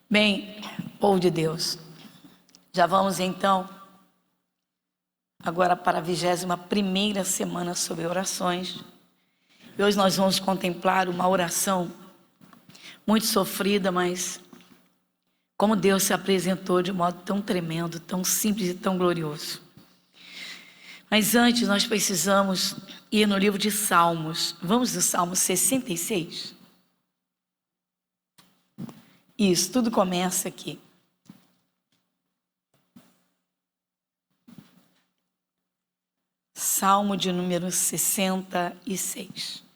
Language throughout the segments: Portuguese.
Bem, povo de Deus, já vamos então agora para a 21ª semana sobre orações. E hoje nós vamos contemplar uma oração muito sofrida, mas como Deus se apresentou de modo tão tremendo, tão simples e tão glorioso. Mas antes nós precisamos ir no livro de Salmos. Vamos no Salmo 66? Isso, tudo começa aqui. Salmo de número 66.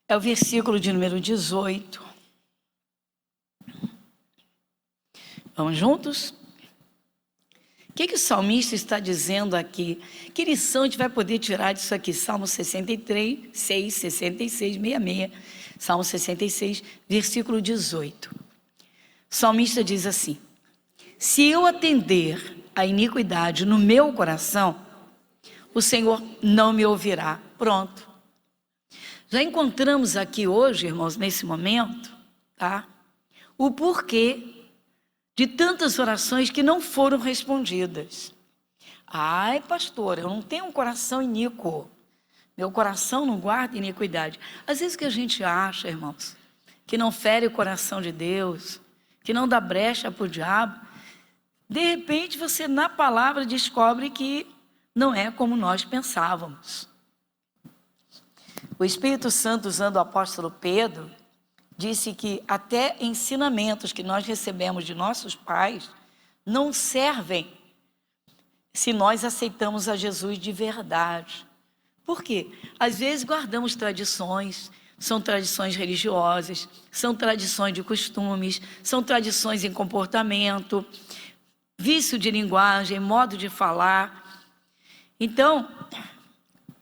É o versículo de número 18. Vamos juntos? O que o salmista está dizendo aqui? Que lição a gente vai poder tirar disso aqui? Salmo 63, 6, 66, 66. Salmo 66, versículo 18. O salmista diz assim: se eu atender a iniquidade no meu coração, o Senhor não me ouvirá. Pronto. Já encontramos aqui hoje, irmãos, nesse momento, tá? O porquê de tantas orações que não foram respondidas. Ai, pastor, eu não tenho um coração iníquo. Meu coração não guarda iniquidade. Às vezes que a gente acha, irmãos, que não fere o coração de Deus, que não dá brecha para o diabo, de repente você na palavra descobre que não é como nós pensávamos. O Espírito Santo, usando o apóstolo Pedro, disse que até ensinamentos que nós recebemos de nossos pais não servem se nós aceitamos a Jesus de verdade. Por quê? Às vezes guardamos tradições, são tradições religiosas, são tradições de costumes, são tradições em comportamento, vício de linguagem, modo de falar. Então,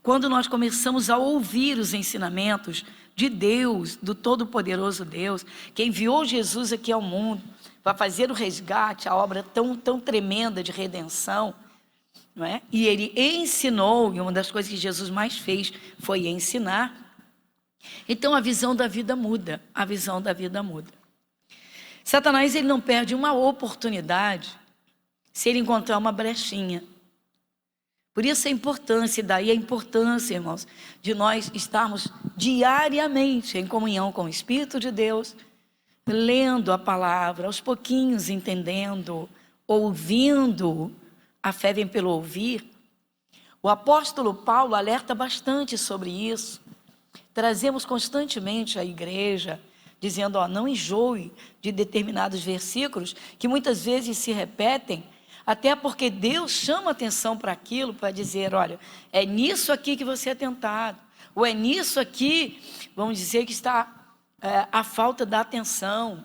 quando nós começamos a ouvir os ensinamentos de Deus, do Todo-Poderoso Deus, que enviou Jesus aqui ao mundo para fazer o resgate, a obra tão tremenda de redenção, não é? E ele ensinou, e uma das coisas que Jesus mais fez foi ensinar. Então a visão da vida muda, a visão da vida muda. Satanás, ele não perde uma oportunidade se ele encontrar uma brechinha. Por isso a importância, daí a importância, irmãos, de nós estarmos diariamente em comunhão com o Espírito de Deus, lendo a palavra, aos pouquinhos entendendo, ouvindo. A fé vem pelo ouvir. O apóstolo Paulo alerta bastante sobre isso. Trazemos constantemente à igreja, dizendo, não enjoe de determinados versículos que muitas vezes se repetem, até porque Deus chama atenção para aquilo, para dizer, olha, é nisso aqui que você é tentado, ou é nisso aqui, vamos dizer que está a falta da atenção.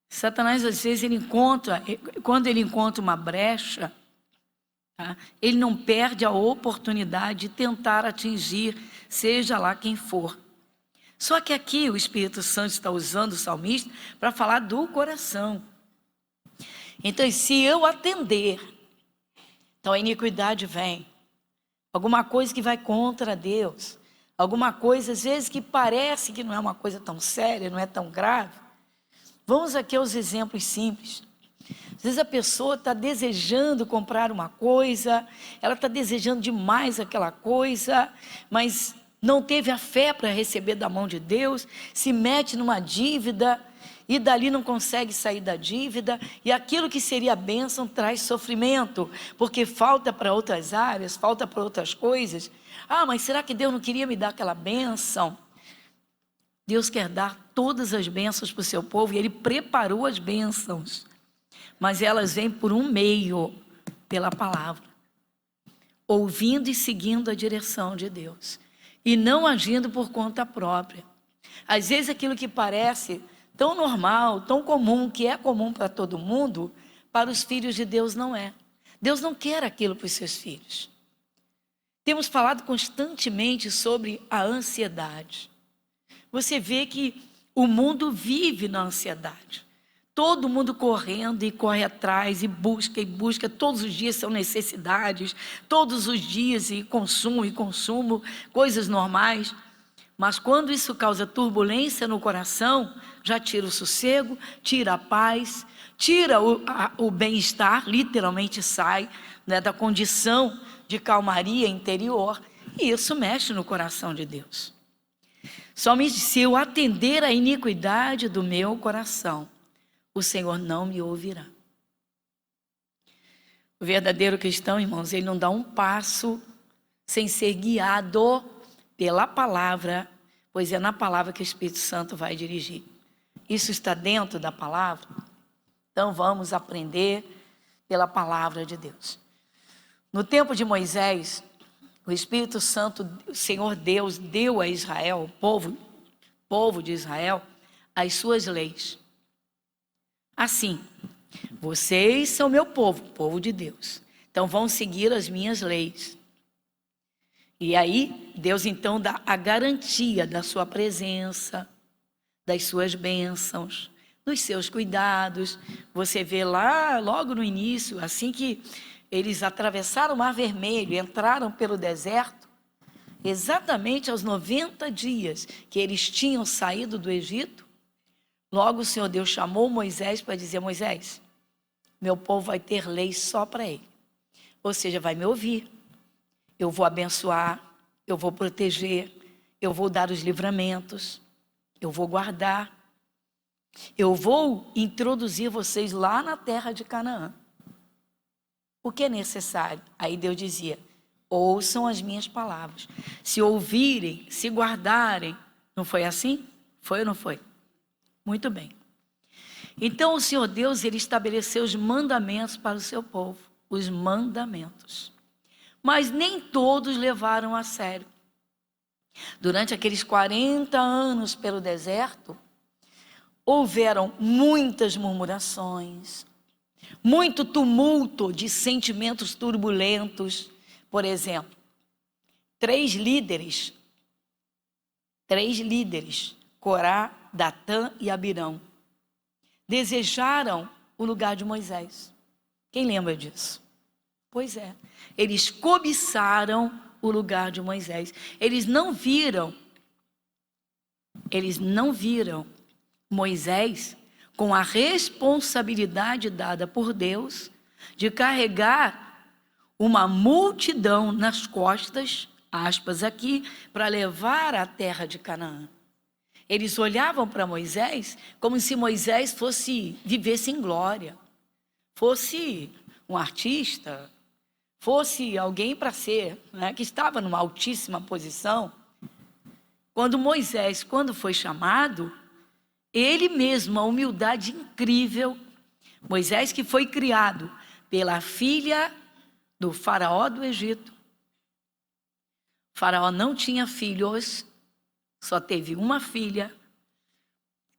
Satanás, às vezes, quando ele encontra uma brecha, tá? Ele não perde a oportunidade de tentar atingir, seja lá quem for. Só que aqui o Espírito Santo está usando o salmista para falar do coração. Então, se eu atender, então a iniquidade vem. Alguma coisa que vai contra Deus. Alguma coisa, às vezes, que parece que não é uma coisa tão séria, não é tão grave. Vamos aqui aos exemplos simples. Às vezes a pessoa está desejando comprar uma coisa, ela está desejando demais aquela coisa, mas não teve a fé para receber da mão de Deus, se mete numa dívida e dali não consegue sair da dívida, e aquilo que seria bênção traz sofrimento, porque falta para outras áreas, falta para outras coisas. Mas será que Deus não queria me dar aquela bênção? Deus quer dar todas as bênçãos para o seu povo, e Ele preparou as bênçãos, mas elas vêm por um meio, pela palavra, ouvindo e seguindo a direção de Deus, e não agindo por conta própria. Às vezes aquilo que parece tão normal, tão comum, que é comum para todo mundo, para os filhos de Deus não é. Deus não quer aquilo para os seus filhos. Temos falado constantemente sobre a ansiedade. Você vê que O mundo vive na ansiedade. Todo mundo correndo e corre atrás e busca. Todos os dias são necessidades, todos os dias e consumo, coisas normais. Mas quando isso causa turbulência no coração, já tira o sossego, tira a paz, tira o bem-estar, literalmente sai, né, da condição de calmaria interior. E isso mexe no coração de Deus. Somente se eu atender à iniquidade do meu coração, o Senhor não me ouvirá. O verdadeiro cristão, irmãos, ele não dá um passo sem ser guiado pela palavra, pois é na palavra que o Espírito Santo vai dirigir. Isso está dentro da palavra? Então vamos aprender pela palavra de Deus. No tempo de Moisés, o Espírito Santo, o Senhor Deus, deu a Israel, o povo de Israel, as suas leis. Assim, vocês são meu povo, povo de Deus. Então vão seguir as minhas leis. E aí, Deus então dá a garantia da sua presença, das suas bênçãos, dos seus cuidados. Você vê lá, logo no início, assim que eles atravessaram o Mar Vermelho, entraram pelo deserto, exatamente aos 90 dias que eles tinham saído do Egito, logo o Senhor Deus chamou Moisés para dizer: Moisés, meu povo vai ter lei só para ele. Ou seja, vai me ouvir. Eu vou abençoar, eu vou proteger, eu vou dar os livramentos, eu vou guardar. Eu vou introduzir vocês lá na terra de Canaã. O que é necessário? Aí Deus dizia: ouçam as minhas palavras. Se ouvirem, se guardarem. Não foi assim? Foi ou não foi? Muito bem. Então o Senhor Deus, ele estabeleceu os mandamentos para o seu povo. Os mandamentos. Mas nem todos levaram a sério. Durante aqueles 40 anos pelo deserto, houveram muitas murmurações, muito tumulto de sentimentos turbulentos. Por exemplo, três líderes, Corá, Datã e Abirão, desejaram o lugar de Moisés. Quem lembra disso? Pois é, eles cobiçaram o lugar de Moisés. Eles não viram Moisés com a responsabilidade dada por Deus de carregar uma multidão nas costas, aspas aqui, para levar à terra de Canaã. Eles olhavam para Moisés como se Moisés vivesse em glória, fosse um artista, fosse alguém para ser, né, que estava numa altíssima posição. Quando Moisés, quando foi chamado, ele mesmo, a humildade incrível, Moisés que foi criado pela filha do faraó do Egito. O faraó não tinha filhos, só teve uma filha.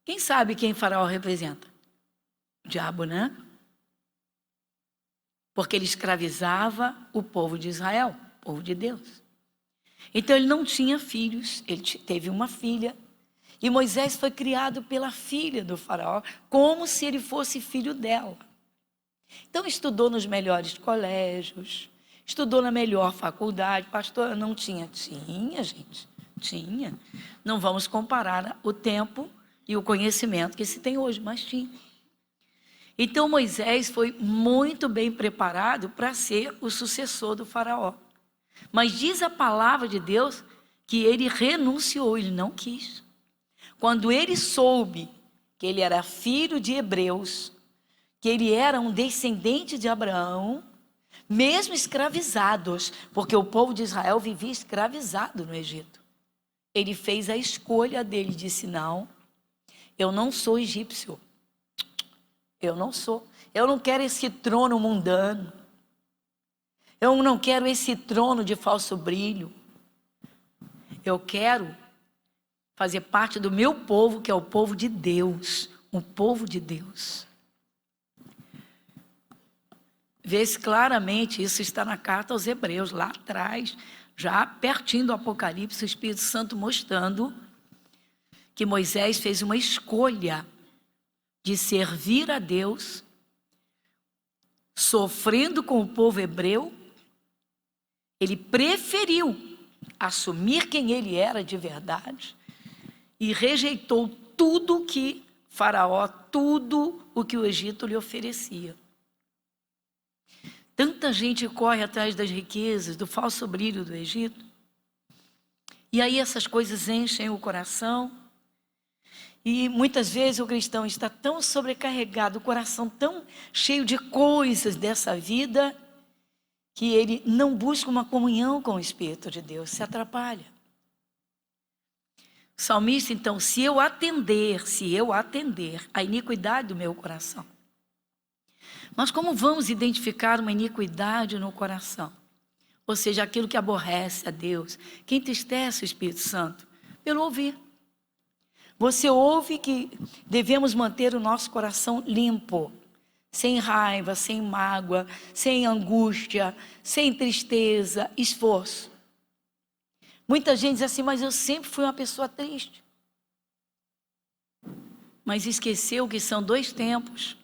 Quem sabe quem faraó representa? O diabo, né? Porque ele escravizava o povo de Israel, o povo de Deus. Então ele não tinha filhos, ele teve uma filha. E Moisés foi criado pela filha do faraó, como se ele fosse filho dela. Então estudou nos melhores colégios, estudou na melhor faculdade. Pastor, não tinha? Tinha, gente, tinha. Não vamos comparar o tempo e o conhecimento que se tem hoje, mas tinha. Então Moisés foi muito bem preparado para ser o sucessor do faraó. Mas diz a palavra de Deus que ele renunciou, ele não quis. Quando ele soube que ele era filho de hebreus, que ele era um descendente de Abraão, mesmo escravizados, porque o povo de Israel vivia escravizado no Egito. Ele fez a escolha dele, disse: não, eu não sou egípcio. Eu não sou. Eu não quero esse trono mundano. Eu não quero esse trono de falso brilho. Eu quero fazer parte do meu povo, que é o povo de Deus. O povo de Deus. Vê-se claramente, isso está na carta aos Hebreus, lá atrás, já pertinho do Apocalipse, o Espírito Santo mostrando que Moisés fez uma escolha de servir a Deus, sofrendo com o povo hebreu. Ele preferiu assumir quem ele era de verdade e rejeitou tudo que Faraó, tudo o que o Egito lhe oferecia. Tanta gente corre atrás das riquezas, do falso brilho do Egito. E aí essas coisas enchem o coração. E muitas vezes o cristão está tão sobrecarregado, o coração tão cheio de coisas dessa vida, que ele não busca uma comunhão com o Espírito de Deus, se atrapalha. O salmista, então, se eu atender a iniquidade do meu coração. Mas como vamos identificar uma iniquidade no coração? Ou seja, aquilo que aborrece a Deus, que entristece o Espírito Santo? Pelo ouvir. Você ouve que devemos manter o nosso coração limpo, sem raiva, sem mágoa, sem angústia, sem tristeza, esforço. Muita gente diz assim, mas eu sempre fui uma pessoa triste. Mas esqueceu que são dois tempos.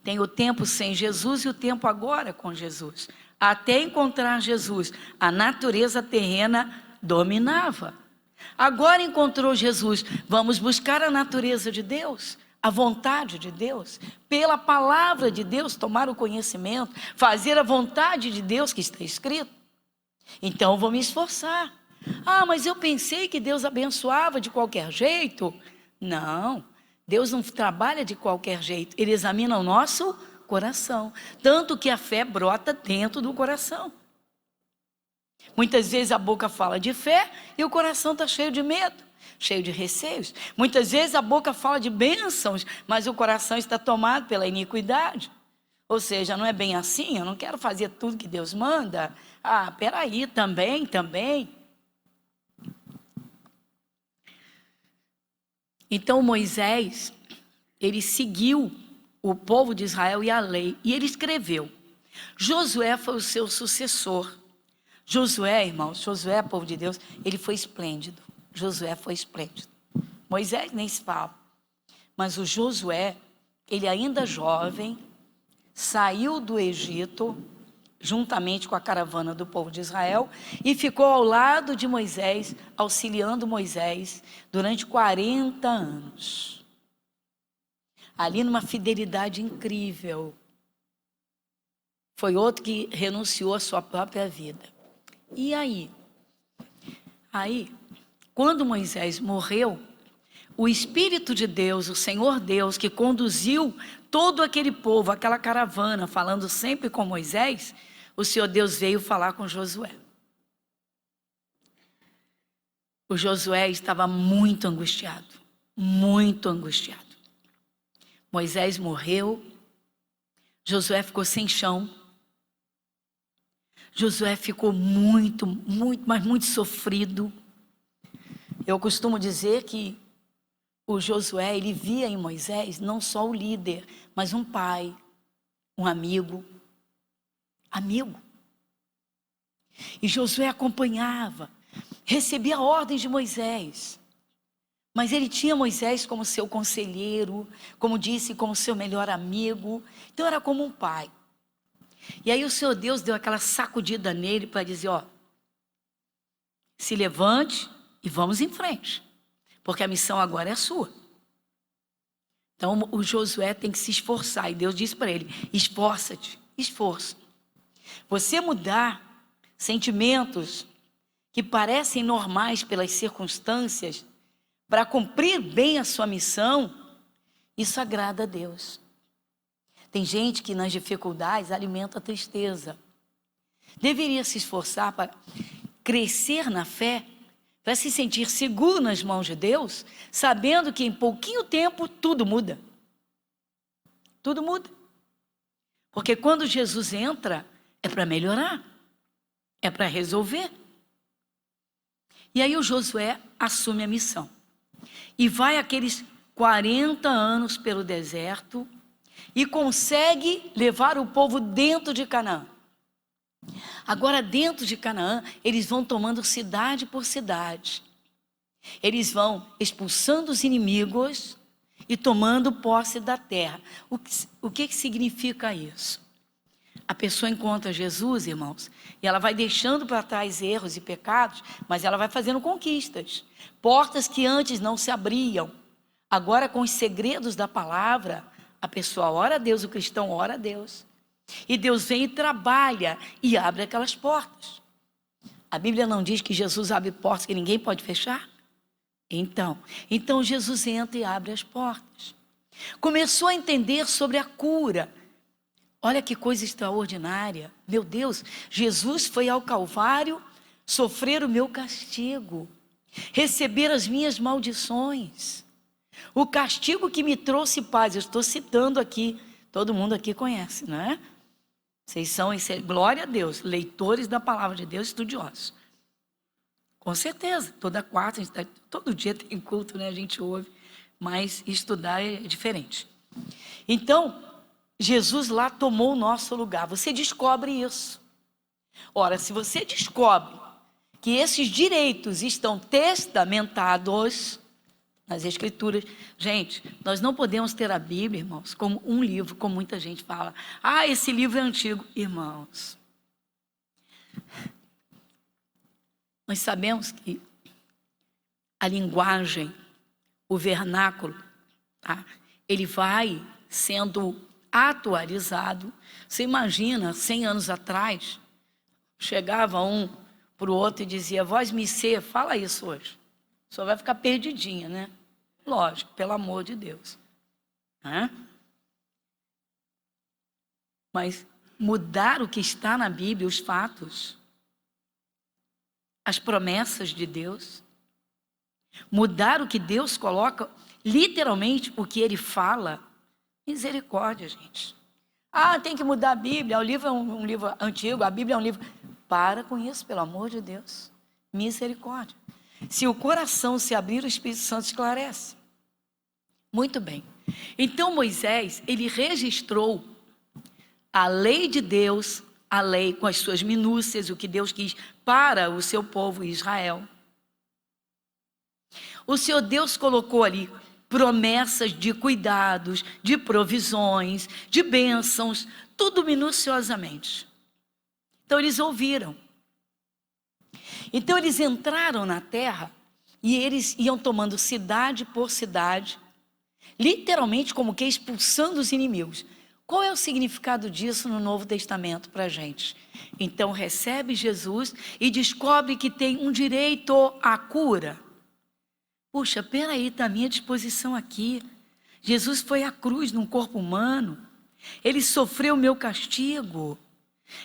Tem o tempo sem Jesus e o tempo agora com Jesus. Até encontrar Jesus, a natureza terrena dominava. Agora encontrou Jesus, vamos buscar a natureza de Deus, a vontade de Deus, pela palavra de Deus, tomar o conhecimento, fazer a vontade de Deus que está escrito. Então vou me esforçar. Ah, mas eu pensei que Deus abençoava de qualquer jeito. Não, Deus não trabalha de qualquer jeito, Ele examina o nosso coração, tanto que a fé brota dentro do coração. Muitas vezes a boca fala de fé e o coração está cheio de medo, cheio de receios. Muitas vezes a boca fala de bênçãos, mas o coração está tomado pela iniquidade. Ou seja, não é bem assim, eu não quero fazer tudo que Deus manda. Ah, peraí, também. Então Moisés, ele seguiu o povo de Israel e a lei, e ele escreveu. Josué foi o seu sucessor. Josué, irmãos, Josué, povo de Deus, ele foi esplêndido. Josué foi esplêndido. Moisés nem se fala. Mas o Josué, ele ainda jovem, saiu do Egito, juntamente com a caravana do povo de Israel, e ficou ao lado de Moisés, auxiliando Moisés, durante 40 anos. Ali numa fidelidade incrível. Foi outro que renunciou à sua própria vida. E aí? Quando Moisés morreu, o Espírito de Deus, o Senhor Deus, que conduziu todo aquele povo, aquela caravana, falando sempre com Moisés, o Senhor Deus veio falar com Josué. O Josué estava muito angustiado, muito angustiado. Moisés morreu, Josué ficou sem chão. Josué ficou muito sofrido. Eu costumo dizer que o Josué, ele via em Moisés não só o líder, mas um pai, um amigo. E Josué acompanhava, recebia ordens de Moisés. Mas ele tinha Moisés como seu conselheiro, como disse, como seu melhor amigo. Então era como um pai. E aí o Senhor Deus deu aquela sacudida nele para dizer, se levante e vamos em frente, porque a missão agora é sua. Então o Josué tem que se esforçar, e Deus disse para ele, esforça-te, esforço. Você mudar sentimentos que parecem normais pelas circunstâncias, para cumprir bem a sua missão, isso agrada a Deus. Tem gente que nas dificuldades alimenta a tristeza. Deveria se esforçar para crescer na fé, para se sentir seguro nas mãos de Deus, sabendo que em pouquinho tempo tudo muda. Tudo muda. Porque quando Jesus entra, é para melhorar, é para resolver. E aí o Josué assume a missão. E vai aqueles 40 anos pelo deserto, e consegue levar o povo dentro de Canaã. Agora, dentro de Canaã, eles vão tomando cidade por cidade. Eles vão expulsando os inimigos e tomando posse da terra. O que significa isso? A pessoa encontra Jesus, irmãos, e ela vai deixando para trás erros e pecados, mas ela vai fazendo conquistas. Portas que antes não se abriam. Agora, com os segredos da palavra, a pessoa ora a Deus, o cristão ora a Deus. E Deus vem e trabalha e abre aquelas portas. A Bíblia não diz que Jesus abre portas que ninguém pode fechar? Então Jesus entra e abre as portas. Começou a entender sobre a cura. Olha que coisa extraordinária. Meu Deus, Jesus foi ao Calvário sofrer o meu castigo, receber as minhas maldições. O castigo que me trouxe paz. Eu estou citando aqui, todo mundo aqui conhece, não é? Vocês são, glória a Deus, leitores da palavra de Deus, estudiosos. Com certeza, toda quarta, todo dia tem culto, né? A gente ouve, mas estudar é diferente. Então, Jesus lá tomou o nosso lugar. Você descobre isso. Ora, se você descobre que esses direitos estão testamentados nas Escrituras. Gente, nós não podemos ter a Bíblia, irmãos, como um livro, como muita gente fala. Ah, esse livro é antigo. Irmãos, nós sabemos que a linguagem, o vernáculo, tá? Ele vai sendo atualizado. Você imagina, 100 anos atrás, chegava um para o outro e dizia, vós me ser, fala isso hoje. Só vai ficar perdidinha, né? Lógico, pelo amor de Deus. Mas mudar o que está na Bíblia, os fatos, as promessas de Deus, mudar o que Deus coloca, literalmente o que Ele fala, misericórdia, gente. Ah, tem que mudar a Bíblia, o livro é um livro antigo, a Bíblia é um livro... Para com isso, pelo amor de Deus. Misericórdia. Se o coração se abrir, o Espírito Santo esclarece. Muito bem. Então Moisés, ele registrou a lei de Deus, a lei com as suas minúcias, o que Deus quis para o seu povo Israel. O Senhor Deus colocou ali promessas de cuidados, de provisões, de bênçãos, tudo minuciosamente. Então eles ouviram. Então eles entraram na terra e eles iam tomando cidade por cidade, literalmente como que expulsando os inimigos. Qual é o significado disso no Novo Testamento para a gente? Então recebe Jesus e descobre que tem um direito à cura. Puxa, peraí, está à minha disposição aqui. Jesus foi à cruz num corpo humano. Ele sofreu o meu castigo.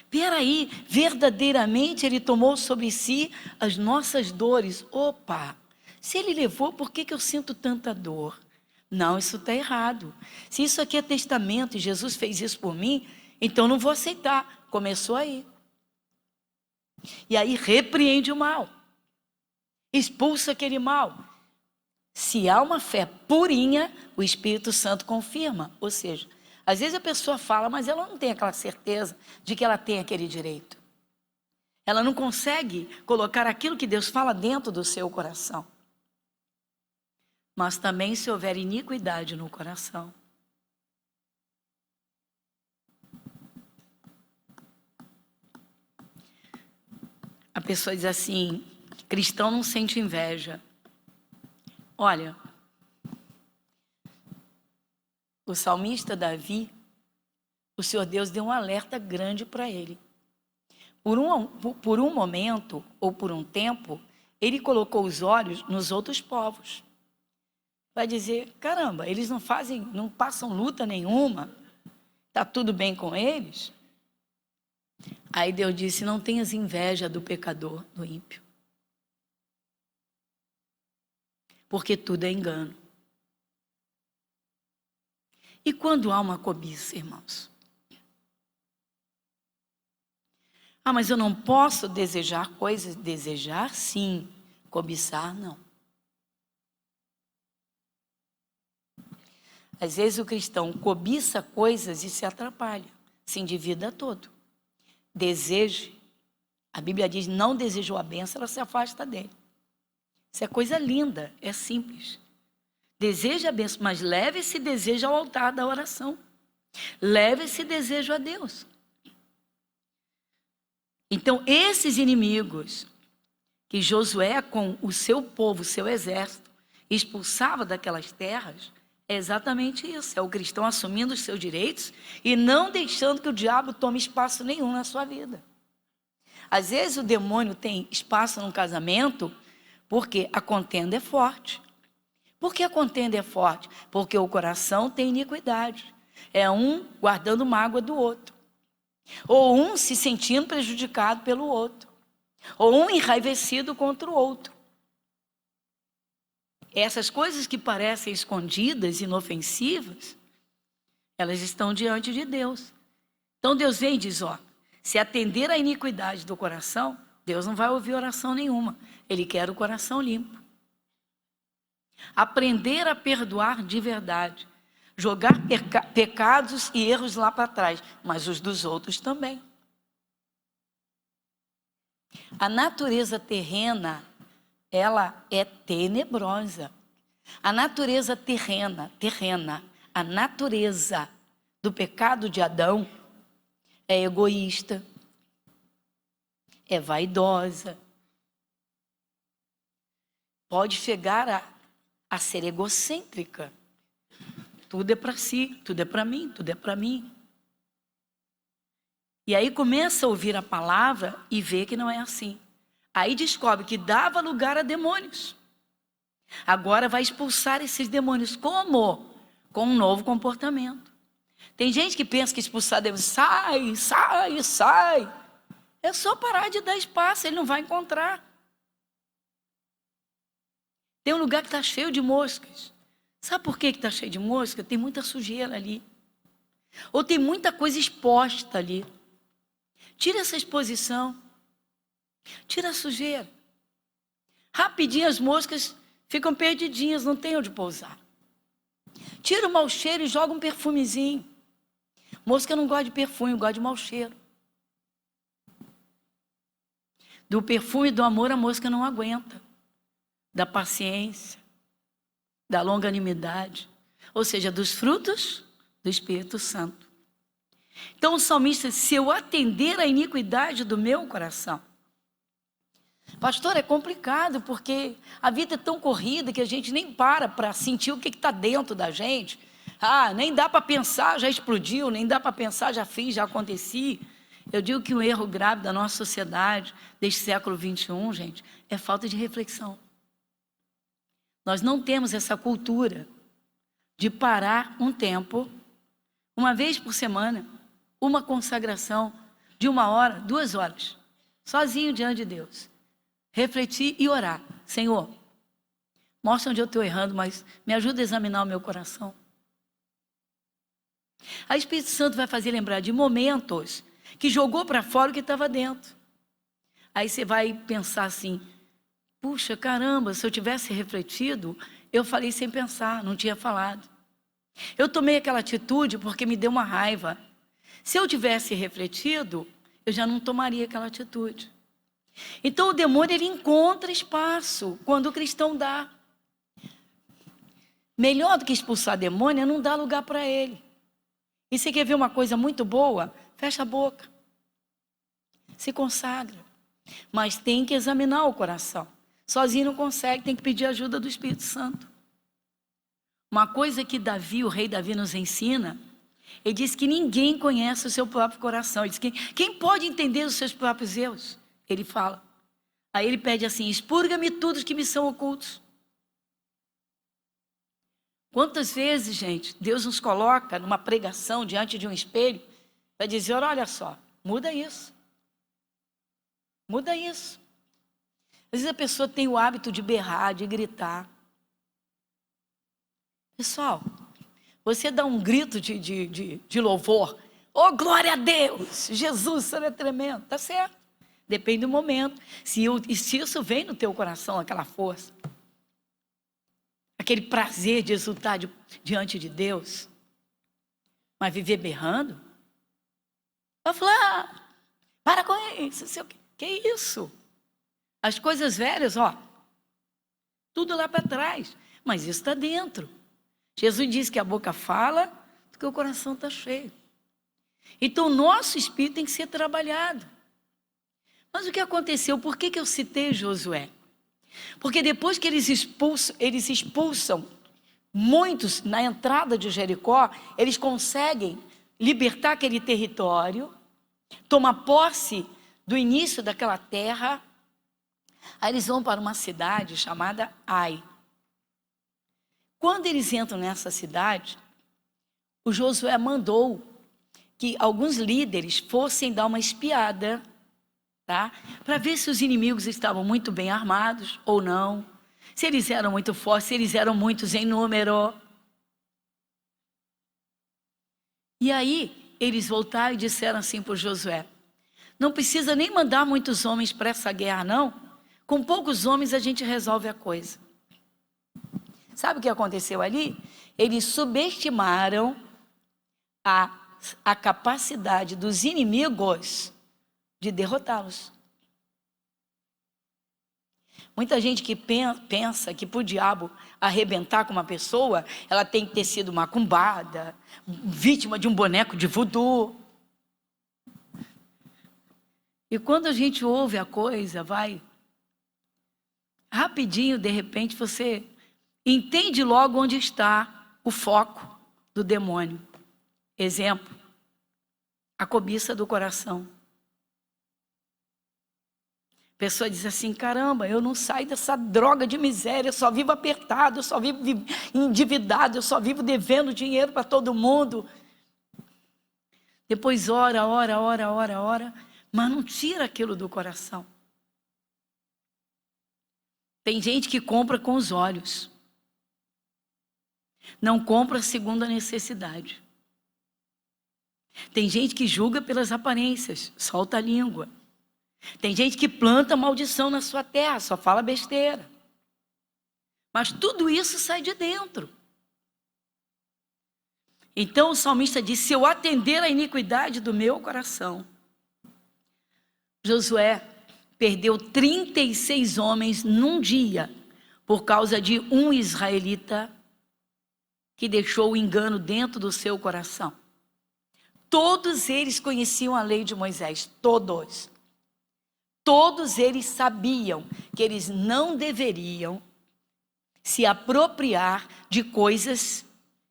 Peraí, verdadeiramente Ele tomou sobre si as nossas dores. Opa, se Ele levou, por que eu sinto tanta dor? Não, isso está errado. Se isso aqui é testamento e Jesus fez isso por mim, então não vou aceitar. Começou aí. E aí repreende o mal. Expulsa aquele mal. Se há uma fé purinha, o Espírito Santo confirma. Ou seja, às vezes a pessoa fala, mas ela não tem aquela certeza de que ela tem aquele direito. Ela não consegue colocar aquilo que Deus fala dentro do seu coração. Mas também se houver iniquidade no coração. A pessoa diz assim, cristão não sente inveja. Olha, o salmista Davi, o Senhor Deus deu um alerta grande para ele. Por um momento, ou por um tempo, ele colocou os olhos nos outros povos. Vai dizer, caramba, eles não passam luta nenhuma, está tudo bem com eles? Aí Deus disse, não tenhas inveja do pecador, do ímpio. Porque tudo é engano. E quando há uma cobiça, irmãos? Ah, mas eu não posso desejar coisas. Desejar, sim. Cobiçar, não. Às vezes o cristão cobiça coisas e se atrapalha, se endivida todo. Deseje. A Bíblia diz, não desejou a bênção, ela se afasta dele. Isso é coisa linda, é simples. Deseja a bênção, mas leve esse desejo ao altar da oração. Leve esse desejo a Deus. Então, esses inimigos que Josué, com o seu povo, o seu exército, expulsava daquelas terras, é exatamente isso. É o cristão assumindo os seus direitos e não deixando que o diabo tome espaço nenhum na sua vida. Às vezes o demônio tem espaço num casamento porque a contenda é forte. Por que a contenda é forte? Porque o coração tem iniquidade. É um guardando mágoa do outro. Ou um se sentindo prejudicado pelo outro. Ou um enraivecido contra o outro. Essas coisas que parecem escondidas, inofensivas, elas estão diante de Deus. Então Deus vem e diz, ó, se atender à iniquidade do coração, Deus não vai ouvir oração nenhuma. Ele quer o coração limpo. Aprender a perdoar de verdade. Jogar pecados e erros lá para trás, mas os dos outros também. A natureza terrena, ela é tenebrosa. A natureza terrena, a natureza do pecado de Adão é egoísta, é vaidosa, pode chegar a ser egocêntrica. Tudo é para si, tudo é para mim, tudo é para mim. E aí começa a ouvir a palavra e vê que não é assim. Aí descobre que dava lugar a demônios. Agora vai expulsar esses demônios. Como? Com um novo comportamento. Tem gente que pensa que expulsar demônios, sai, sai, sai. É só parar de dar espaço, ele não vai encontrar. Tem um lugar que está cheio de moscas. Sabe por que está cheio de mosca? Tem muita sujeira ali. Ou tem muita coisa exposta ali. Tira essa exposição. Tira a sujeira. Rapidinho as moscas ficam perdidinhas, não tem onde pousar. Tira o mau cheiro e joga um perfumezinho. Mosca não gosta de perfume, gosta de mau cheiro. Do perfume do amor a mosca não aguenta. Da paciência, da longanimidade, ou seja, dos frutos do Espírito Santo. Então o salmista, se eu atender à iniquidade do meu coração, pastor, é complicado porque a vida é tão corrida que a gente nem para sentir o que está dentro da gente. Nem dá para pensar, já explodiu, nem dá para pensar, já fiz, já aconteci. Eu digo que o erro grave da nossa sociedade, deste século 21, gente, é falta de reflexão. Nós não temos essa cultura de parar um tempo, uma vez por semana, uma consagração de 1 hora, 2 horas, sozinho diante de Deus. Refletir e orar. Senhor, mostra onde eu estou errando, mas me ajuda a examinar o meu coração. Aí o Espírito Santo vai fazer lembrar de momentos que jogou para fora o que estava dentro. Aí você vai pensar assim, puxa, caramba, se eu tivesse refletido, eu falei sem pensar, não tinha falado. Eu tomei aquela atitude porque me deu uma raiva. Se eu tivesse refletido, eu já não tomaria aquela atitude. Então o demônio, ele encontra espaço quando o cristão dá. Melhor do que expulsar demônio é não dar lugar para ele. E você quer ver uma coisa muito boa? Fecha a boca. Se consagra. Mas tem que examinar o coração. Sozinho não consegue, tem que pedir ajuda do Espírito Santo. Uma coisa que Davi, o rei Davi, nos ensina, ele diz que ninguém conhece o seu próprio coração. Ele diz que quem pode entender os seus próprios erros? Ele fala. Aí ele pede assim, expurga-me tudo os que me são ocultos. Quantas vezes, gente, Deus nos coloca numa pregação diante de um espelho para dizer, olha só, muda isso. Muda isso. Às vezes a pessoa tem o hábito de berrar, de gritar. Pessoal, você dá um grito de louvor. Oh, glória a Deus! Jesus, isso é tremendo. Tá certo. Depende do momento. Se isso vem no teu coração, aquela força. Aquele prazer de exultar diante de Deus. Mas viver berrando? Vai falar, para com isso. Que isso? As coisas velhas, ó, Tudo lá para trás. Mas isso está dentro. Jesus disse que a boca fala porque o coração está cheio. Então, o nosso espírito tem que ser trabalhado. Mas o que aconteceu? Por que eu citei Josué? Porque depois que eles expulsam muitos na entrada de Jericó, eles conseguem libertar aquele território, tomar posse do início daquela terra. Aí eles vão para uma cidade chamada Ai. Quando eles entram nessa cidade, o Josué mandou que alguns líderes fossem dar uma espiada, tá? Para ver se os inimigos estavam muito bem armados ou não, se eles eram muito fortes, se eles eram muitos em número. E aí eles voltaram e disseram assim para o Josué: não precisa nem mandar muitos homens para essa guerra, não. Com poucos homens a gente resolve a coisa. Sabe o que aconteceu ali? Eles subestimaram a capacidade dos inimigos de derrotá-los. Muita gente que pensa que para o diabo arrebentar com uma pessoa, ela tem que ter sido macumbada, vítima de um boneco de voodoo. E quando a gente ouve a coisa, vai rapidinho, de repente, você entende logo onde está o foco do demônio. Exemplo, a cobiça do coração. A pessoa diz assim: caramba, eu não saio dessa droga de miséria, eu só vivo apertado, eu só vivo endividado, eu só vivo devendo dinheiro para todo mundo. Depois ora, mas não tira aquilo do coração. Tem gente que compra com os olhos, não compra segundo a necessidade. Tem gente que julga pelas aparências, solta a língua. Tem gente que planta maldição na sua terra, só fala besteira. Mas tudo isso sai de dentro. Então o salmista disse: se eu atender à iniquidade do meu coração. Josué perdeu 36 homens num dia, por causa de um israelita que deixou o engano dentro do seu coração. Todos eles conheciam a lei de Moisés, todos. Todos eles sabiam que eles não deveriam se apropriar de coisas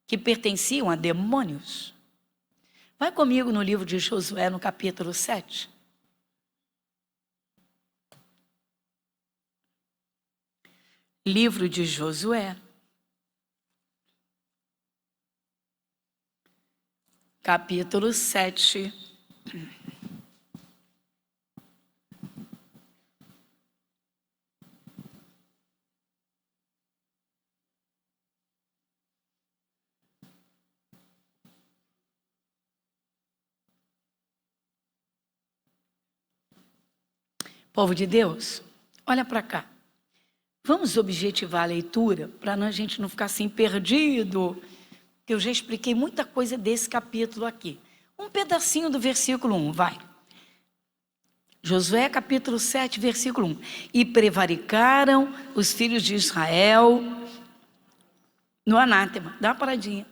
que pertenciam a demônios. Vai comigo no livro de Josué, no capítulo 7. Livro de Josué, capítulo 7. Povo de Deus, olha para cá. Vamos objetivar a leitura para a gente não ficar assim perdido, que eu já expliquei muita coisa desse capítulo aqui. Um pedacinho do versículo 1, vai. Josué capítulo 7, versículo 1. E prevaricaram os filhos de Israel no anátema. Dá uma paradinha.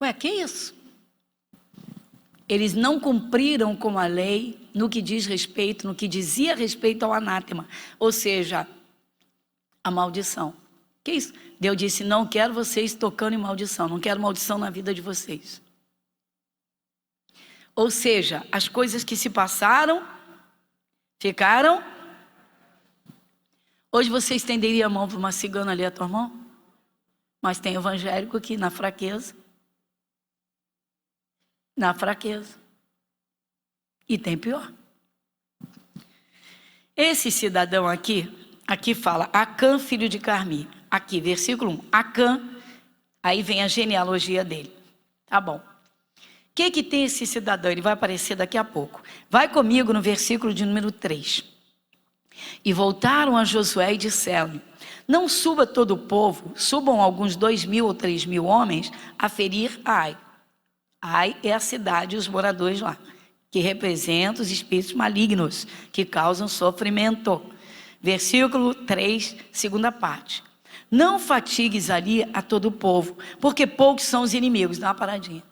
Ué, que isso? Eles não cumpriram com a lei no que diz respeito, no que dizia respeito ao anátema, ou seja, a maldição. Que isso? Deus disse: não quero vocês tocando em maldição, não quero maldição na vida de vocês. Ou seja, as coisas que se passaram, ficaram. Hoje você estenderia a mão para uma cigana ali, a tua mão? Mas tem evangélico aqui na fraqueza. Na fraqueza. E tem pior. Esse cidadão aqui fala Acã, filho de Carmi. Aqui, versículo 1. Acã, aí vem a genealogia dele. Tá bom. O que tem esse cidadão? Ele vai aparecer daqui a pouco. Vai comigo no versículo de número 3. E voltaram a Josué e disseram: não suba todo o povo, subam alguns 2.000 ou 3.000 homens a ferir Ai. Ai é a cidade e os moradores lá, que representam os espíritos malignos, que causam sofrimento. Versículo 3, segunda parte. Não fatigues ali a todo o povo, porque poucos são os inimigos. Dá uma paradinha.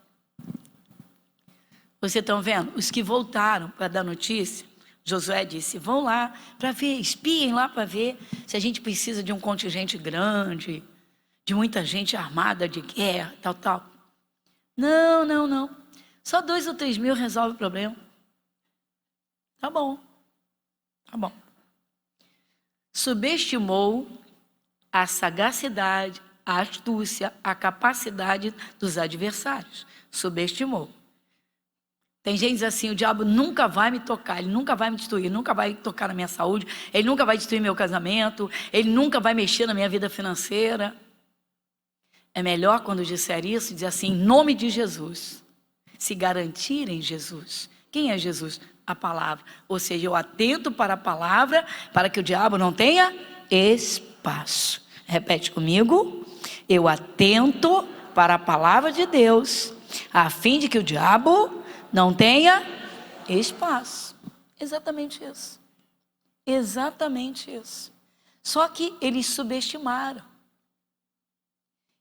Vocês estão vendo? Os que voltaram para dar notícia, Josué disse, vão lá para ver, espiem lá para ver se a gente precisa de um contingente grande, de muita gente armada de guerra, tal. Não. Só 2 ou 3 mil resolve o problema. Tá bom. Subestimou a sagacidade, a astúcia, a capacidade dos adversários. Subestimou. Tem gente que diz assim, o diabo nunca vai me tocar, ele nunca vai me destruir, ele nunca vai tocar na minha saúde, ele nunca vai destruir meu casamento, ele nunca vai mexer na minha vida financeira. É melhor quando disser isso, dizer assim, em nome de Jesus, se garantir em Jesus. Quem é Jesus? A palavra. Ou seja, eu atento para a palavra, para que o diabo não tenha espaço. Repete comigo. Eu atento para a palavra de Deus, a fim de que o diabo não tenha espaço. Exatamente isso. Exatamente isso. Só que eles subestimaram.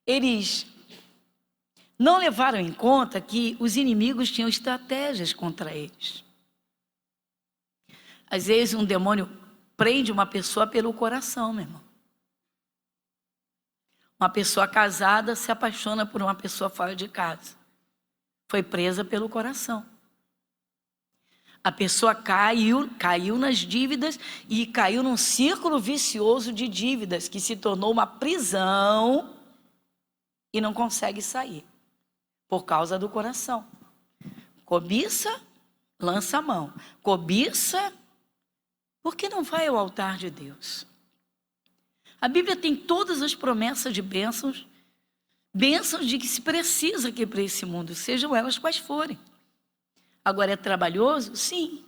Eles não levaram em conta que os inimigos tinham estratégias contra eles. Às vezes um demônio prende uma pessoa pelo coração, meu irmão. Uma pessoa casada se apaixona por uma pessoa fora de casa. Foi presa pelo coração. A pessoa caiu nas dívidas e caiu num círculo vicioso de dívidas que se tornou uma prisão e não consegue sair por causa do coração. Cobiça, lança a mão. Cobiça, porque não vai ao altar de Deus. A Bíblia tem todas as promessas de bênçãos de que se precisa aqui para esse mundo, sejam elas quais forem. Agora, é trabalhoso? Sim.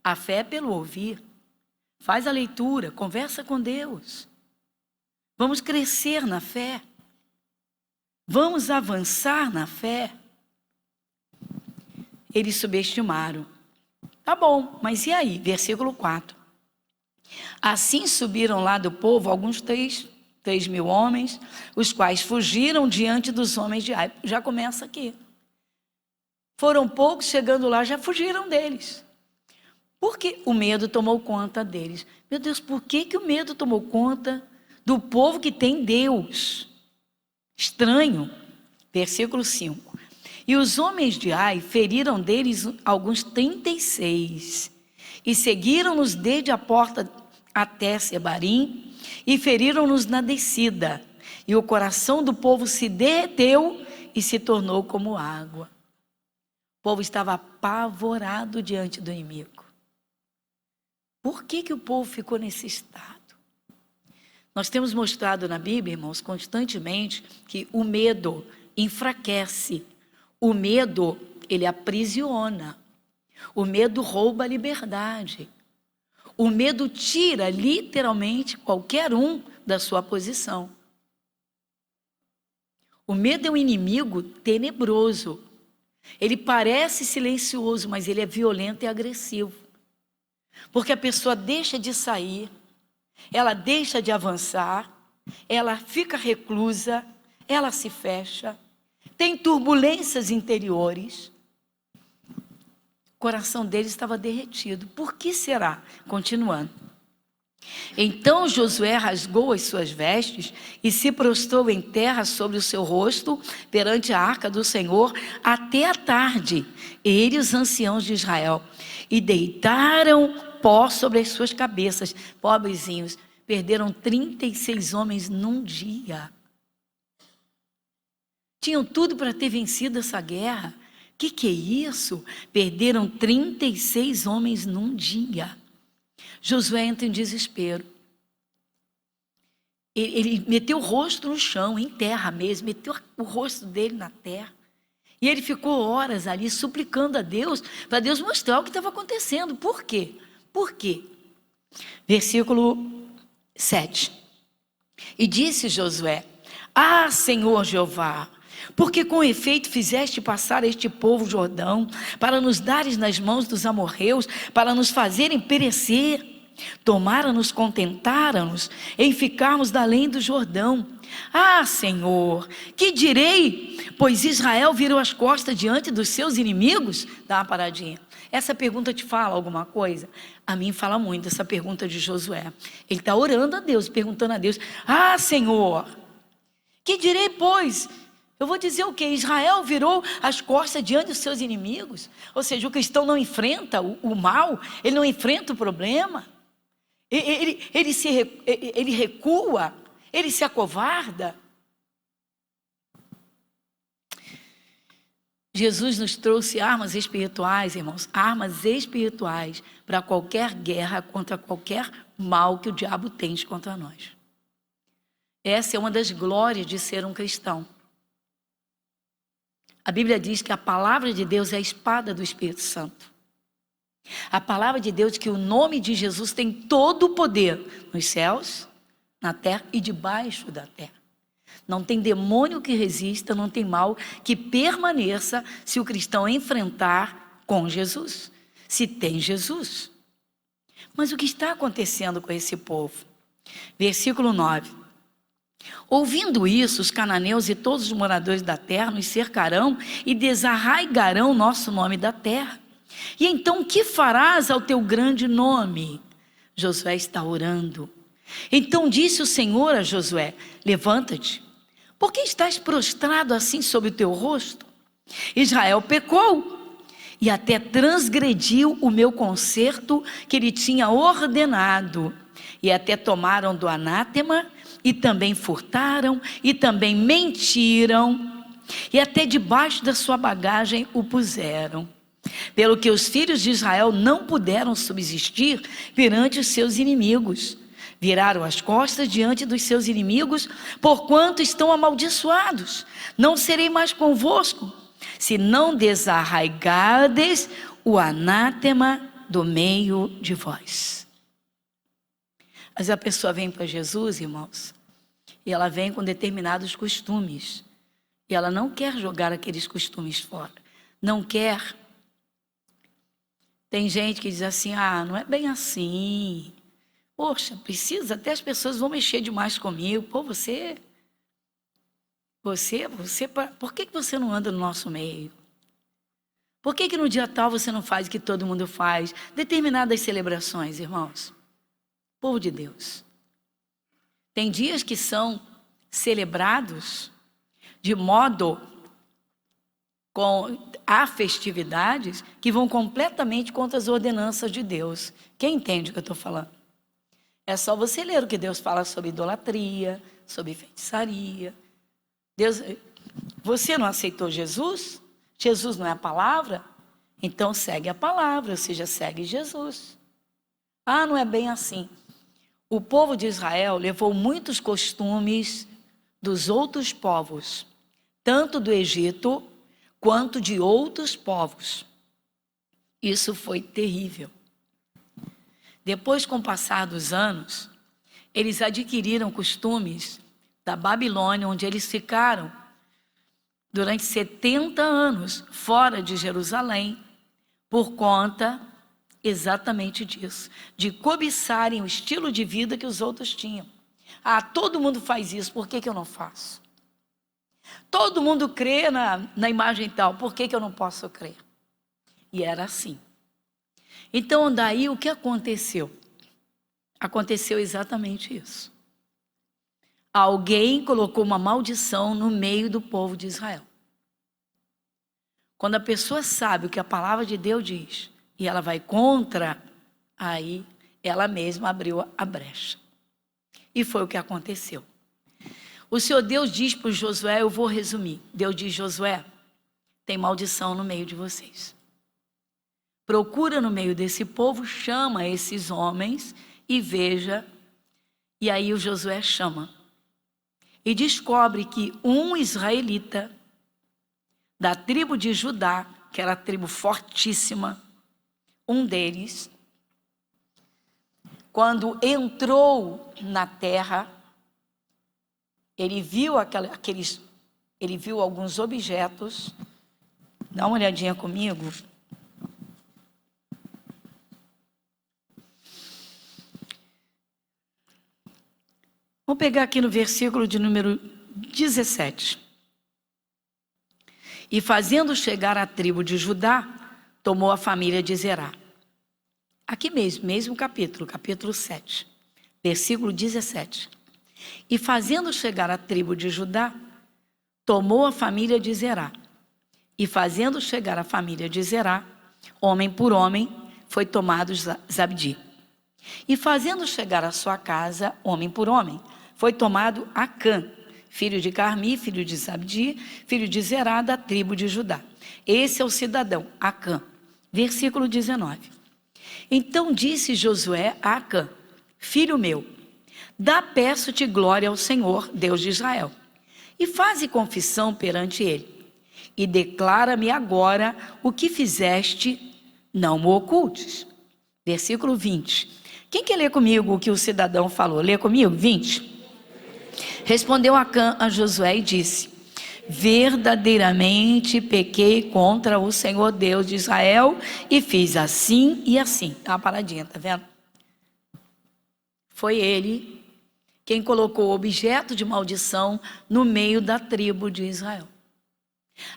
A fé é pelo ouvir. Faz a leitura, conversa com Deus. Vamos crescer na fé. Vamos avançar na fé. Eles subestimaram. Tá bom, mas e aí? Versículo 4. Assim subiram lá do povo alguns 3 mil homens, os quais fugiram diante dos homens de Ai. Já começa aqui. Foram poucos, chegando lá, já fugiram deles. Porque o medo tomou conta deles. Meu Deus, por que o medo tomou conta do povo que tem Deus? Estranho. Versículo 5. E os homens de Ai feriram deles alguns 36, e seguiram-nos desde a porta até Sebarim, e feriram-nos na descida. E o coração do povo se derreteu e se tornou como água. O povo estava apavorado diante do inimigo. Por que o povo ficou nesse estado? Nós temos mostrado na Bíblia, irmãos, constantemente, que o medo enfraquece. O medo, ele aprisiona. O medo rouba a liberdade. O medo tira, literalmente, qualquer um da sua posição. O medo é um inimigo tenebroso. Ele parece silencioso, mas ele é violento e agressivo. Porque a pessoa deixa de sair, ela deixa de avançar, ela fica reclusa, ela se fecha, tem turbulências interiores. O coração dele estava derretido. Por que será? Continuando. Então Josué rasgou as suas vestes e se prostrou em terra sobre o seu rosto perante a arca do Senhor até a tarde, ele e os anciãos de Israel, e deitaram pó sobre as suas cabeças. Pobrezinhos, perderam 36 homens num dia. Tinham tudo para ter vencido essa guerra. Que é isso? Perderam 36 homens num dia. Josué entra em desespero. Ele meteu o rosto no chão, em terra mesmo, meteu o rosto dele na terra. E ele ficou horas ali suplicando a Deus, para Deus mostrar o que estava acontecendo. Por quê? Por quê? Versículo 7. E disse Josué: Ah, Senhor Jeová, porque com efeito fizeste passar este povo Jordão, para nos dares nas mãos dos amorreus, para nos fazerem perecer. contentaram-nos em ficarmos da além do Jordão. Ah, Senhor, que direi? Pois Israel virou as costas diante dos seus inimigos? Dá uma paradinha. Essa pergunta te fala alguma coisa? A mim fala muito essa pergunta de Josué. Ele está orando a Deus, perguntando a Deus: ah, Senhor, que direi, pois? Eu vou dizer o quê? Israel virou as costas diante dos seus inimigos? Ou seja, o cristão não enfrenta o mal, ele não enfrenta o problema, ele recua, ele se acovarda. Jesus nos trouxe armas espirituais, irmãos, armas espirituais para qualquer guerra, contra qualquer mal que o diabo tente contra nós. Essa é uma das glórias de ser um cristão. A Bíblia diz que a palavra de Deus é a espada do Espírito Santo. A palavra de Deus diz que o nome de Jesus tem todo o poder nos céus, na terra e debaixo da terra. Não tem demônio que resista, não tem mal que permaneça se o cristão enfrentar com Jesus, se tem Jesus. Mas o que está acontecendo com esse povo? Versículo 9. Ouvindo isso, os cananeus e todos os moradores da terra nos cercarão e desarraigarão nosso nome da terra. E então, que farás ao teu grande nome? Josué está orando. Então disse o Senhor a Josué: levanta-te, por que estás prostrado assim sobre o teu rosto? Israel pecou e até transgrediu o meu concerto que ele tinha ordenado, e até tomaram do anátema, e também furtaram, e também mentiram, e até debaixo da sua bagagem o puseram. Pelo que os filhos de Israel não puderam subsistir perante os seus inimigos. Viraram as costas diante dos seus inimigos, porquanto estão amaldiçoados. Não serei mais convosco, se não desarraigardes o anátema do meio de vós. Mas a pessoa vem para Jesus, irmãos, e ela vem com determinados costumes. E ela não quer jogar aqueles costumes fora. Não quer. Tem gente que diz assim: ah, não é bem assim. Poxa, precisa, até as pessoas vão mexer demais comigo. Pô, você, por que você não anda no nosso meio? Por que no dia tal você não faz o que todo mundo faz? Determinadas celebrações, irmãos. Povo de Deus. Tem dias que são celebrados de modo há festividades que vão completamente contra as ordenanças de Deus. Quem entende o que eu estou falando? É só você ler o que Deus fala sobre idolatria, sobre feitiçaria. Deus, você não aceitou Jesus? Jesus não é a palavra? Então segue a palavra, ou seja, segue Jesus. Ah, não é bem assim. O povo de Israel levou muitos costumes dos outros povos, tanto do Egito quanto de outros povos. Isso foi terrível. Depois, com o passar dos anos, eles adquiriram costumes da Babilônia, onde eles ficaram durante 70 anos fora de Jerusalém, por conta exatamente disso, de cobiçarem o estilo de vida que os outros tinham. Ah, todo mundo faz isso, por que eu não faço? Todo mundo crê na imagem tal, por que eu não posso crer? E era assim. Então, daí o que aconteceu? Aconteceu exatamente isso. Alguém colocou uma maldição no meio do povo de Israel. Quando a pessoa sabe o que a palavra de Deus diz, e ela vai contra, aí ela mesma abriu a brecha. E foi o que aconteceu. O Senhor Deus diz para Josué, eu vou resumir. Deus diz: Josué, tem maldição no meio de vocês. Procura no meio desse povo, chama esses homens e veja. E aí o Josué chama. E descobre que um israelita da tribo de Judá, que era a tribo fortíssima, um deles, quando entrou na terra, ele viu ele viu alguns objetos. Dá uma olhadinha comigo. Vamos pegar aqui no versículo de número 17. E fazendo chegar a tribo de Judá, tomou a família de Zerá. Aqui mesmo capítulo 7, versículo 17. E fazendo chegar a tribo de Judá, tomou a família de Zerá. E fazendo chegar a família de Zerá, homem por homem, foi tomado Zabdi. E fazendo chegar a sua casa, homem por homem, foi tomado Acã, filho de Carmi, filho de Zabdi, filho de Zerá, da tribo de Judá. Esse é o cidadão, Acã. Versículo 19. Então disse Josué a Acã: filho meu, peço-te glória ao Senhor, Deus de Israel, e faze confissão perante ele, e declara-me agora o que fizeste, não me ocultes. Versículo 20. Quem quer ler comigo o que o cidadão falou? Lê comigo, 20. Respondeu Acã a Josué e disse: verdadeiramente pequei contra o Senhor Deus de Israel e fiz assim e assim. Dá uma paradinha, tá vendo? Foi ele quem colocou o objeto de maldição no meio da tribo de Israel.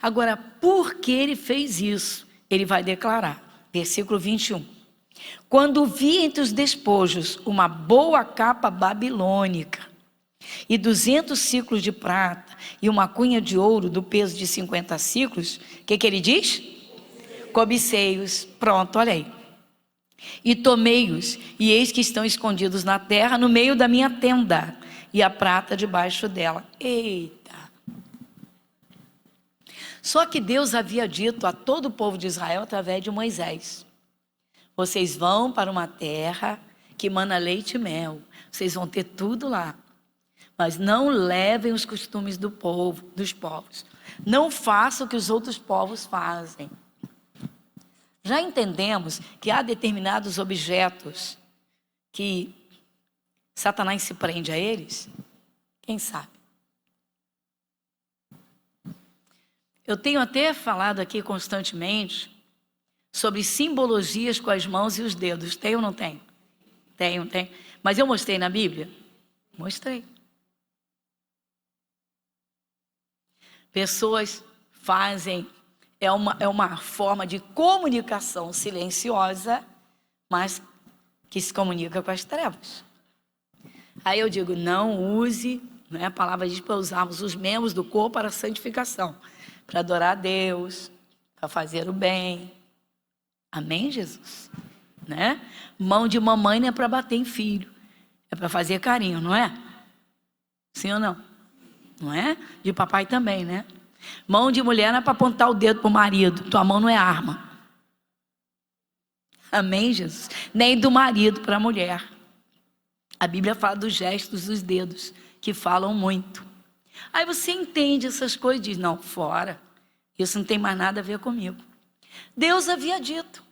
Agora, por que ele fez isso? Ele vai declarar, versículo 21. Quando vi entre os despojos uma boa capa babilônica e 200 ciclos de prata e uma cunha de ouro do peso de 50 ciclos, o que ele diz? Cobicei-os. Pronto, olha aí. E tomei-os, e eis que estão escondidos na terra, no meio da minha tenda, e a prata debaixo dela. Eita! Só que Deus havia dito a todo o povo de Israel através de Moisés: vocês vão para uma terra que mana leite e mel, vocês vão ter tudo lá, mas não levem os costumes dos povos, não façam o que os outros povos fazem. Já entendemos que há determinados objetos que Satanás se prende a eles? Quem sabe? Eu tenho até falado aqui constantemente sobre simbologias com as mãos e os dedos. Tem ou não tem? Tem. Mas eu mostrei na Bíblia? Mostrei. Pessoas fazem, é uma forma de comunicação silenciosa, mas que se comunica com as trevas. Aí eu digo, não use, a palavra diz para usarmos os membros do corpo para a santificação, para adorar a Deus, para fazer o bem. Amém, Jesus? Mão de mamãe não é para bater em filho, é para fazer carinho, não é? Sim ou não? Não é? De papai também, né? Mão de mulher não é para apontar o dedo para o marido. Tua mão não é arma. Amém, Jesus? Nem do marido para a mulher. A Bíblia fala dos gestos dos dedos, que falam muito. Aí você entende essas coisas e diz, não, fora. Isso não tem mais nada a ver comigo. Deus havia dito,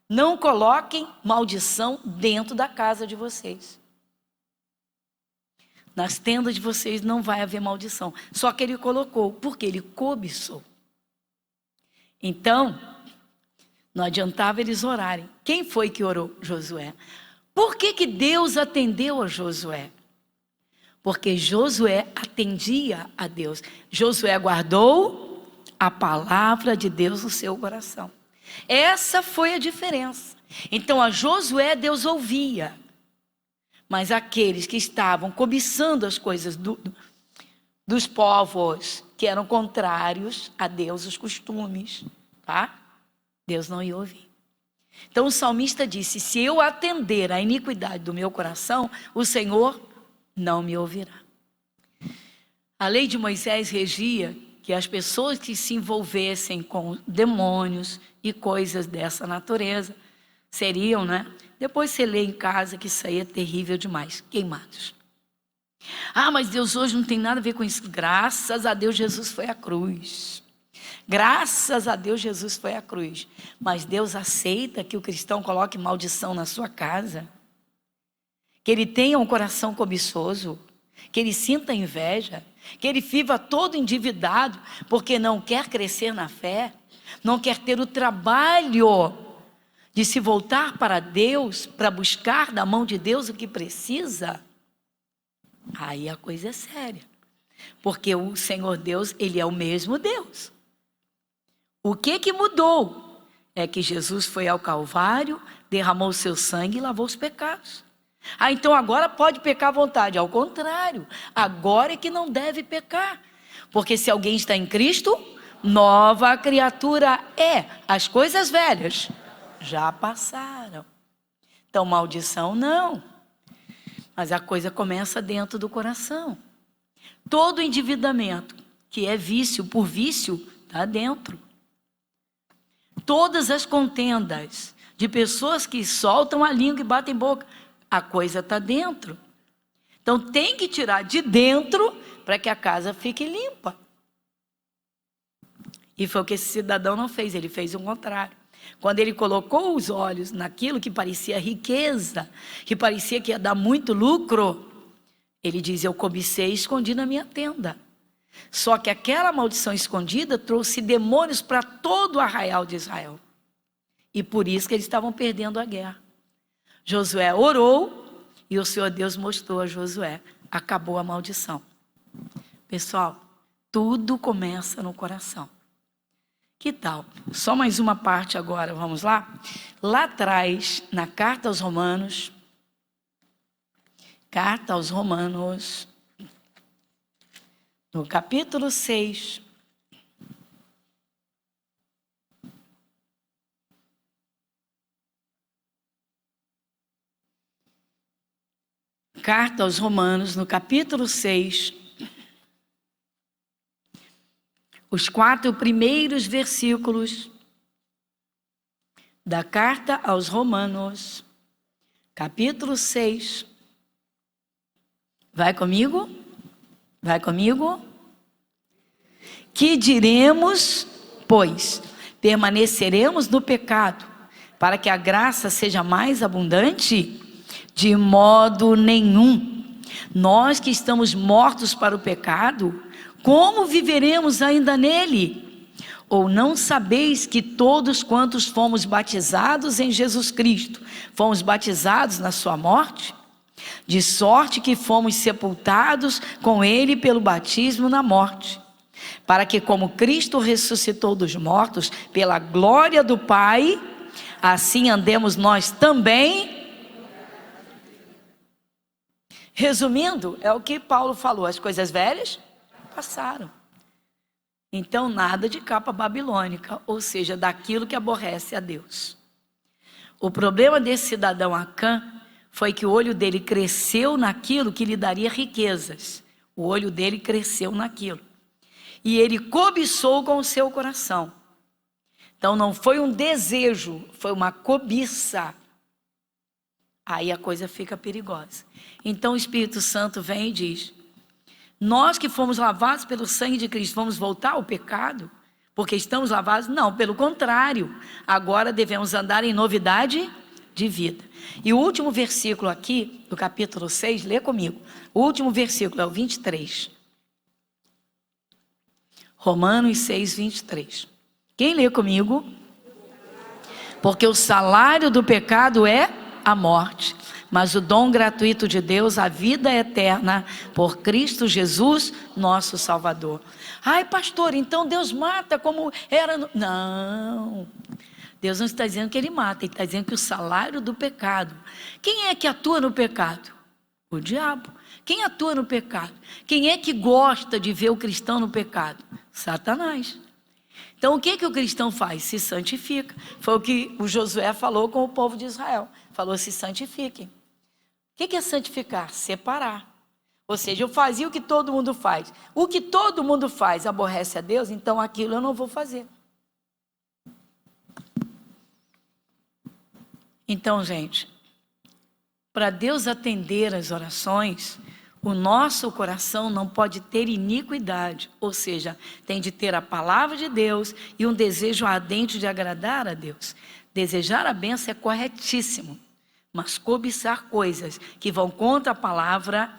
não coloquem maldição dentro da casa de vocês. Nas tendas de vocês não vai haver maldição. Só que ele colocou, porque ele cobiçou. Então, não adiantava eles orarem. Quem foi que orou? Josué. Por que Deus atendeu a Josué? Porque Josué atendia a Deus. Josué guardou a palavra de Deus no seu coração. Essa foi a diferença. Então, a Josué Deus ouvia. Mas aqueles que estavam cobiçando as coisas dos povos que eram contrários a Deus, os costumes, tá? Deus não ia ouvir. Então o salmista disse, se eu atender à iniquidade do meu coração, o Senhor não me ouvirá. A lei de Moisés regia que as pessoas que se envolvessem com demônios e coisas dessa natureza seriam, Depois você lê em casa que isso aí é terrível demais, queimados. Ah, mas Deus hoje não tem nada a ver com isso. Graças a Deus Jesus foi à cruz. Graças a Deus Jesus foi à cruz. Mas Deus aceita que o cristão coloque maldição na sua casa? Que ele tenha um coração cobiçoso? Que ele sinta inveja? Que ele viva todo endividado porque não quer crescer na fé? Não quer ter o trabalho de se voltar para Deus, para buscar da mão de Deus o que precisa? Aí a coisa é séria. Porque o Senhor Deus, Ele é o mesmo Deus. O que mudou? É que Jesus foi ao Calvário, derramou o seu sangue e lavou os pecados. Então agora pode pecar à vontade. Ao contrário, agora é que não deve pecar. Porque se alguém está em Cristo, nova criatura é. As coisas velhas já passaram. Então maldição não. Mas a coisa começa dentro do coração. Todo endividamento que é vício por vício está dentro. Todas as contendas de pessoas que soltam a língua e batem boca, a coisa está dentro. Então tem que tirar de dentro para que a casa fique limpa. E foi o que esse cidadão não fez, ele fez o contrário. Quando ele colocou os olhos naquilo que parecia riqueza, que parecia que ia dar muito lucro, ele diz: eu cobicei e escondi na minha tenda. Só que aquela maldição escondida trouxe demônios para todo o arraial de Israel. E por isso que eles estavam perdendo a guerra. Josué orou e o Senhor Deus mostrou a Josué. Acabou a maldição. Pessoal, tudo começa no coração. Que tal? Só mais uma parte agora, vamos lá? Lá atrás, na carta aos Romanos, no capítulo 6, carta aos Romanos, no capítulo 6, os 4 primeiros versículos da carta aos Romanos, capítulo 6. Vai comigo? Vai comigo? Que diremos, pois, permaneceremos no pecado, para que a graça seja mais abundante? De modo nenhum. Nós que estamos mortos para o pecado, como viveremos ainda nele? Ou não sabeis que todos quantos fomos batizados em Jesus Cristo, fomos batizados na sua morte? De sorte que fomos sepultados com ele pelo batismo na morte, para que como Cristo ressuscitou dos mortos pela glória do Pai, assim andemos nós também. Resumindo, é o que Paulo falou: as coisas velhas passaram. Então nada de capa babilônica, ou seja, daquilo que aborrece a Deus. O problema desse cidadão Acã foi que o olho dele cresceu naquilo que lhe daria riquezas. O olho dele cresceu naquilo. E ele cobiçou com o seu coração. Então não foi um desejo, foi uma cobiça. Aí a coisa fica perigosa. Então o Espírito Santo vem e diz: nós que fomos lavados pelo sangue de Cristo, vamos voltar ao pecado? Porque estamos lavados? Não, pelo contrário. Agora devemos andar em novidade de vida. E o último versículo aqui, do capítulo 6, lê comigo. O último versículo é o 23. Romanos 6, 23. Quem lê comigo? Porque o salário do pecado é a morte, mas o dom gratuito de Deus, a vida eterna, por Cristo Jesus, nosso Salvador. Ai, pastor, então Deus mata como era... Não, Deus não está dizendo que Ele mata, Ele está dizendo que o salário do pecado. Quem é que atua no pecado? O diabo. Quem atua no pecado? Quem é que gosta de ver o cristão no pecado? Satanás. Então o que o cristão faz? Se santifica. Foi o que o Josué falou com o povo de Israel. Falou: se santifiquem. O que é santificar? Separar. Ou seja, eu fazia o que todo mundo faz. O que todo mundo faz aborrece a Deus, então aquilo eu não vou fazer. Então, gente, para Deus atender as orações, o nosso coração não pode ter iniquidade, ou seja, tem de ter a palavra de Deus e um desejo ardente de agradar a Deus. Desejar a bênção é corretíssimo, mas cobiçar coisas que vão contra a palavra,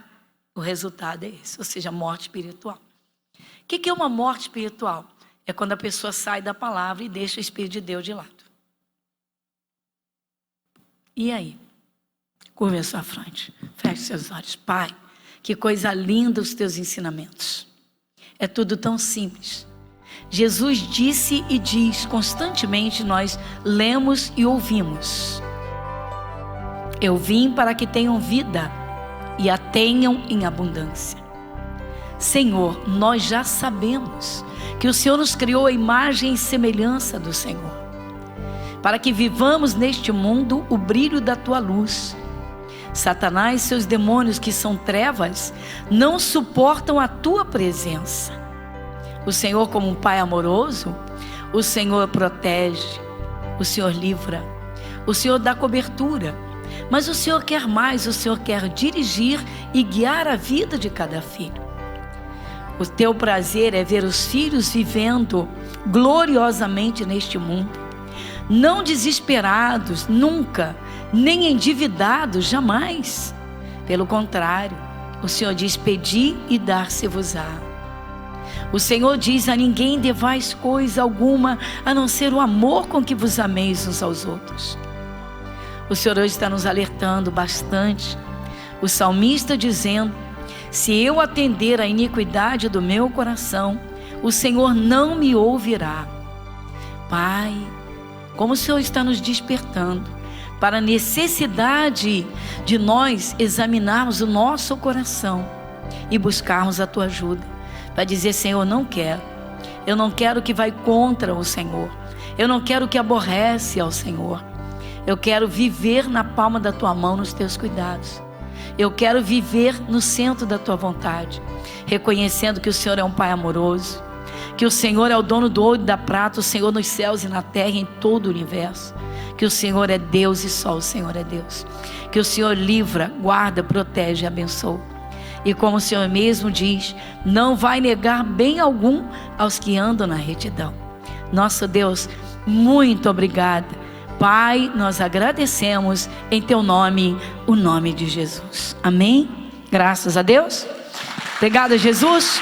o resultado é esse, ou seja, morte espiritual. O que é uma morte espiritual? É quando a pessoa sai da palavra e deixa o Espírito de Deus de lado. E aí? Curva a sua fronte, feche seus olhos. Pai, Que coisa linda os teus ensinamentos. É tudo tão simples. Jesus disse e diz constantemente, nós lemos e ouvimos: eu vim para que tenham vida e a tenham em abundância. Senhor, nós já sabemos que o Senhor nos criou a imagem e semelhança do Senhor, para que vivamos neste mundo o brilho da tua luz. Satanás e seus demônios, que são trevas, não suportam a tua presença. O Senhor, como um pai amoroso, o Senhor protege, o Senhor livra, o Senhor dá cobertura. Mas o Senhor quer mais, o Senhor quer dirigir e guiar a vida de cada filho. O teu prazer é ver os filhos vivendo gloriosamente neste mundo, não desesperados, nunca, nem endividados, jamais. Pelo contrário, o Senhor diz: pedi e dar-se-vos-á. O Senhor diz: a ninguém devais coisa alguma, a não ser o amor com que vos ameis uns aos outros. O Senhor hoje está nos alertando bastante. O salmista dizendo: se eu atender à iniquidade do meu coração, o Senhor não me ouvirá. Pai, como o Senhor está nos despertando para a necessidade de nós examinarmos o nosso coração e buscarmos a tua ajuda, para dizer: Senhor, eu não quero o que vai contra o Senhor, eu não quero o que aborrece ao Senhor, eu quero viver na palma da tua mão, nos teus cuidados. Eu quero viver no centro da tua vontade, reconhecendo que o Senhor é um Pai amoroso, que o Senhor é o dono do ouro e da prata, o Senhor nos céus e na terra e em todo o universo, que o Senhor é Deus e só o Senhor é Deus, que o Senhor livra, guarda, protege e abençoa. E como o Senhor mesmo diz, não vai negar bem algum aos que andam na retidão. Nosso Deus, muito obrigada. Pai, nós agradecemos em teu nome, o nome de Jesus. Amém? Graças a Deus. Obrigada, Jesus.